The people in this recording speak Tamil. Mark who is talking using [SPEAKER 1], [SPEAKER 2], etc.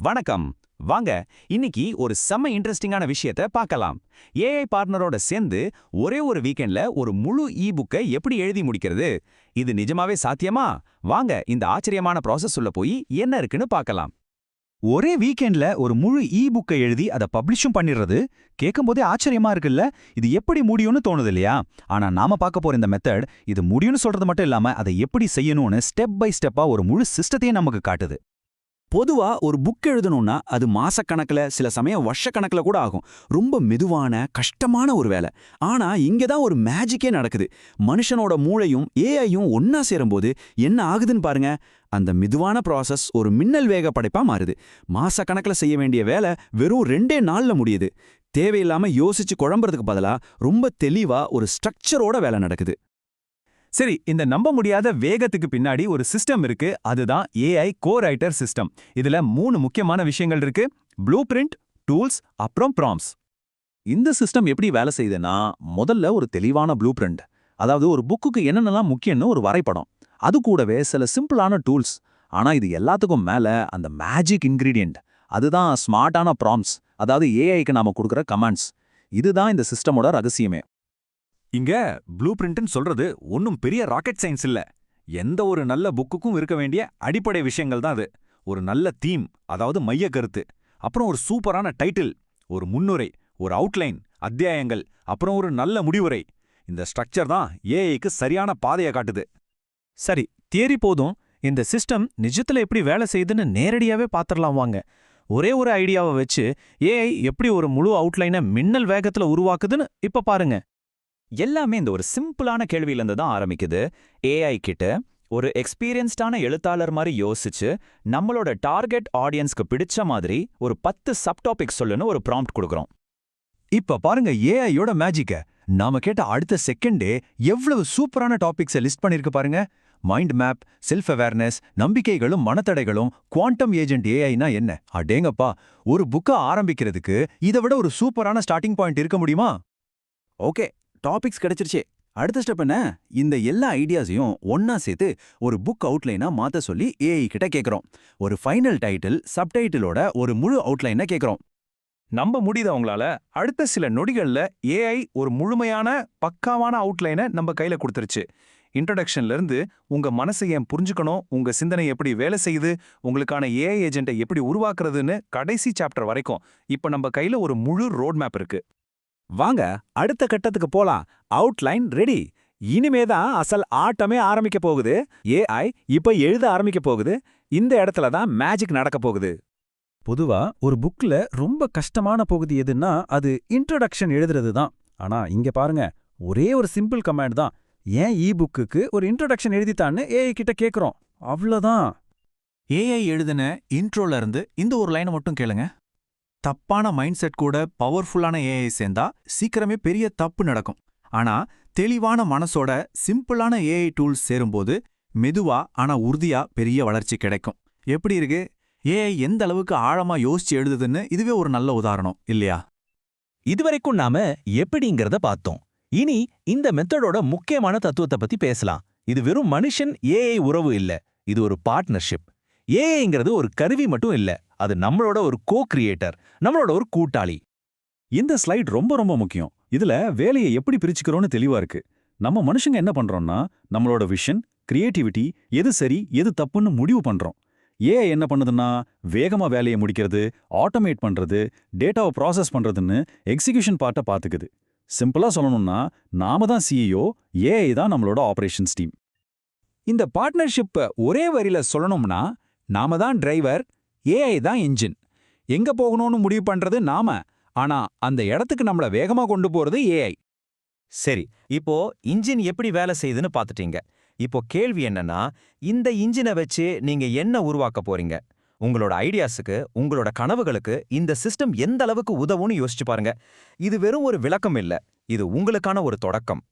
[SPEAKER 1] வணக்கம். வாங்க இன்னைக்கு ஒரு செம்ம இன்ட்ரெஸ்டிங்கான விஷயத்தை பார்க்கலாம். ஏஐ பார்ட்னரோட சேர்ந்து ஒரே ஒரு வீக்கெண்ட்ல ஒரு முழு புக்கை எப்படி எழுதி முடிக்கிறது? இது நிஜமாவே சாத்தியமா? வாங்க இந்த ஆச்சரியமான ப்ராசஸ் உள்ள போய் என்ன இருக்குன்னு பார்க்கலாம்.
[SPEAKER 2] ஒரே வீக்கெண்ட்ல ஒரு முழு புக்கை எழுதி அதை பப்ளிஷும் பண்ணிடுறது கேட்கும்போதே ஆச்சரியமா இருக்குல்ல. இது எப்படி முடியும்னு தோணுது இல்லையா? ஆனா நாம பார்க்க போற இந்த மெத்தட் இது முடியும்னு சொல்றது மட்டும் இல்லாம அதை எப்படி செய்யணும்னு ஸ்டெப் பை ஸ்டெப்பா ஒரு முழு சிஸ்டத்தையே நமக்கு காட்டுது.
[SPEAKER 3] பொதுவா ஒரு புக் எழுதணும்னா அது மாசக்கணக்கில் சில சமயம் வருஷக்கணக்கில் கூட ஆகும். ரொம்ப மெதுவான கஷ்டமான ஒரு வேலை. ஆனா இங்க தான் ஒரு மேஜிக்கே நடக்குது. மனுஷனோட மூளையும் ஏஐயும் ஒன்னா சேரும்போது என்ன ஆகுதுன்னு பாருங்க. அந்த மெதுவான ப்ராசஸ் ஒரு மின்னல் வேக படைப்பா மாறுது. மாசக்கணக்கில் செய்ய வேண்டிய வேலை வெறும் 2 நாள்ல முடியுது. தேவையில்லாம யோசிச்சு குழம்புறதுக்கு பதிலா ரொம்ப தெளிவா ஒரு ஸ்ட்ரக்சரோட வேலை நடக்குது.
[SPEAKER 1] சரி, இந்த நம்ப முடியாத வேகத்துக்கு பின்னாடி ஒரு சிஸ்டம் இருக்கு. அதுதான் ஏஐ கோரைட்டர் சிஸ்டம். இதுல 3 முக்கியமான விஷயங்கள் இருக்கு: ப்ளூ பிரிண்ட், டூல்ஸ், அப்புறம் ப்ராம்ப்ட்ஸ்.
[SPEAKER 4] இந்த சிஸ்டம் எப்படி வேலை செய்யுதுன்னா, முதல்ல ஒரு தெளிவான ப்ளூ பிரிண்ட், அதாவது ஒரு புக்குக்கு என்னென்னலாம் முக்கியம்னு ஒரு வரைபடம். அது கூடவே சில சிம்பிளான டூல்ஸ். ஆனா இது எல்லாத்துக்கும் மேல அந்த மேஜிக் இன்கிரீடியன்ட், அதுதான் ஸ்மார்ட்டான ப்ராம்ப்ட்ஸ், அதாவது ஏஐக்கு நாம கொடுக்குற கமாண்ட்ஸ். இதுதான் இந்த சிஸ்டமோட ரகசியமே.
[SPEAKER 2] இங்க ப்ளூ பிரிண்ட்னு சொல்றது ஒன்னும் பெரிய ராக்கெட் சயின்ஸ் இல்ல. எந்த ஒரு நல்ல புக்குக்கும் இருக்க வேண்டிய அடிப்படை விஷயங்கள் தான் அது. ஒரு நல்ல தீம், அதாவது மைய கருத்து, அப்புறம் ஒரு சூப்பரான டைட்டில், ஒரு முன்னுரை, ஒரு அவுட்லைன், அத்தியாயங்கள், அப்புறம் ஒரு நல்ல முடிவுரை. இந்த ஸ்ட்ரக்சர் தான் ஏஐக்கு சரியான பாதையை காட்டுது.
[SPEAKER 5] சரி, தியரி போதும். இந்த சிஸ்டம் நிஜத்துல எப்படி வேலை செய்யுதுன்னு நேரடியாவே பாத்திரலாம் வாங்க. ஒரே ஒரு ஐடியாவை வச்சு ஏஐ எப்படி ஒரு முழு அவுட்லைனை மின்னல் வேகத்துல உருவாக்குதுன்னு இப்ப பாருங்க.
[SPEAKER 6] எல்லாமே இந்த ஒரு சிம்பிளான கேள்வியிலிருந்து தான் ஆரம்பிக்குது. ஏஐ கிட்ட ஒரு எக்ஸ்பீரியன்ஸ்டான எழுத்தாளர் மாதிரி யோசிச்சு நம்மளோட டார்கெட் ஆடியன்ஸ்க்கு பிடிச்ச மாதிரி ஒரு 10 சப்டாபிக் சொல்லுன்னு ஒரு ப்ராம்ப்ட் கொடுக்குறோம்.
[SPEAKER 2] இப்ப பாருங்க ஏஐயோட மேஜிக்க. நாம கேட்ட அடுத்த செகண்டே எவ்வளவு சூப்பரான டாபிக்ஸை லிஸ்ட் பண்ணிருக்கு பாருங்க. மைண்ட் மேப், செல்ஃப் அவேர்னஸ், நம்பிக்கைகளும் மனத்தடைகளும், குவாண்டம் ஏஜென்ட் ஏஐனா என்ன? அடேங்கப்பா, ஒரு புக்கை ஆரம்பிக்கிறதுக்கு இதை விட ஒரு சூப்பரான ஸ்டார்டிங் பாயிண்ட் இருக்க முடியுமா?
[SPEAKER 3] ஓகே, டாபிக்ஸ் கிடைச்சிருச்சே. அடுத்த ஸ்டெப் என்ன? இந்த எல்லா ஐடியாஸையும் ஒன்னா சேர்த்து ஒரு புக் அவுட்லைனா மாத்த சொல்லி ஏஐ கிட்ட கேக்குறோம். ஒரு ஃபைனல் டைட்டில், சப்டைட்டிலோட ஒரு முழு அவுட்லைனை கேக்குறோம்.
[SPEAKER 1] நம்ப முடியுதா உங்களால? அடுத்த சில நொடிகள்ல ஏஐ ஒரு முழுமையான பக்காவான அவுட்லைனை நம்ம கையில கொடுத்துருச்சு. இன்ட்ரோடக்ஷன்ல இருந்து உங்க மனசை ஏன் புரிஞ்சுக்கணும், உங்க சிந்தனை எப்படி வேலை செய்யுது, உங்களுக்கான ஏஐ ஏஜென்ட்டை எப்படி உருவாக்குறதுன்னு கடைசி சாப்டர் வரைக்கும் இப்ப நம்ம கையில ஒரு முழு ரோட் மேப் இருக்கு.
[SPEAKER 3] வாங்க அடுத்த கட்டத்துக்கு போலாம். Outline ready. இனிமே தான் அசல் ஆட்டமே ஆரம்பிக்க போகுது. ஏஐ இப்ப எழுத ஆரம்பிக்க போகுது. இந்த இடத்துல தான் மேஜிக் நடக்க போகுது.
[SPEAKER 2] பொதுவா ஒரு புக்ல ரொம்ப கஷ்டமான பகுதி எதுன்னா அது இன்ட்ரோடக்ஷன் எழுதுறது தான். ஆனா இங்க பாருங்க, ஒரே ஒரு சிம்பிள் கமாண்ட் தான். ஏன் புக்குக்கு ஒரு இன்ட்ரோடக்ஷன் எழுதித்தான்னு ஏஐ கிட்ட கேக்குறோம். அவ்வளவுதான்.
[SPEAKER 4] ஏஐ எழுதின இன்ட்ரோல இருந்து இந்த ஒரு லைனை மட்டும் கேளுங்க. தப்பான மைண்ட் செட் கூட பவர்ஃபுல்லான ஏஐ சேர்ந்தா சீக்கிரமே பெரிய தப்பு நடக்கும். ஆனா தெளிவான மனசோட சிம்பிளான ஏஐ டூல்ஸ் சேரும்போது மெதுவா ஆனா உறுதியா பெரிய வளர்ச்சி கிடைக்கும். எப்படி இருக்கு? ஏஐ எந்த அளவுக்கு ஆழமா யோசிச்சு எழுதுதுன்னு இதுவே ஒரு நல்ல உதாரணம் இல்லையா?
[SPEAKER 5] இதுவரைக்கும் நாம எப்படிங்கிறத பார்த்தோம். இனி இந்த மெத்தடோட முக்கியமான தத்துவத்தை பத்தி பேசலாம். இது வெறும் மனுஷன் ஏஐ உறவு இல்ல, இது ஒரு பார்ட்னர்ஷிப். ஏஐங்கிறது ஒரு கருவி மட்டும் இல்ல, அது நம்மளோட ஒரு கோ-கிரியேட்டர், நம்மளோட ஒரு கூட்டாளி.
[SPEAKER 2] இந்த ஸ்லைட் ரொம்ப ரொம்ப முக்கியம். இதுல வேலையை எப்படி பிரிச்சுக்கிறோன்னு தெளிவா இருக்கு. நம்ம மனுஷங்க என்ன பண்றோம்னா நம்மளோட விஷன், கிரியேட்டிவிட்டி, எது சரி எது தப்புன்னு முடிவு பண்றோம். ஏஐ என்ன பண்ணுதுன்னா வேகமா வேலையை முடிக்கிறது, ஆட்டோமேட் பண்றது, டேட்டாவை ப்ராசஸ் பண்றதுன்னு எக்ஸிகியூஷன் பார்ட்டை பார்த்துக்குது. சிம்பிளா சொல்லணும்னா நாம தான் சிஇஓ, ஏஐ தான் நம்மளோட ஆபரேஷன்ஸ் டீம்.
[SPEAKER 1] இந்த பார்ட்னர்ஷிப்பை ஒரே வரியில சொல்லணும்னா நாம தான் டிரைவர், ஏஐ தான் இன்ஜின். எங்க போகணும்னு முடிவு பண்றது நாம, ஆனா அந்த இடத்துக்கு நம்மள வேகமா கொண்டு போறது ஏஐ.
[SPEAKER 6] சரி, இப்போ இன்ஜின் எப்படி வேலை செய்யுதுன்னு பார்த்துட்டீங்க. இப்போ கேள்வி என்னன்னா, இந்த இன்ஜினை வச்சு நீங்க என்ன உருவாக்க போறீங்க? உங்களோட ஐடியாஸுக்கு, உங்களோட கனவுகளுக்கு இந்த சிஸ்டம் எந்த அளவுக்கு உதவும்னு யோசிச்சு பாருங்க. இது வெறும் ஒரு விளக்கம் இல்ல, இது உங்களுக்கான ஒரு தொடக்கம்.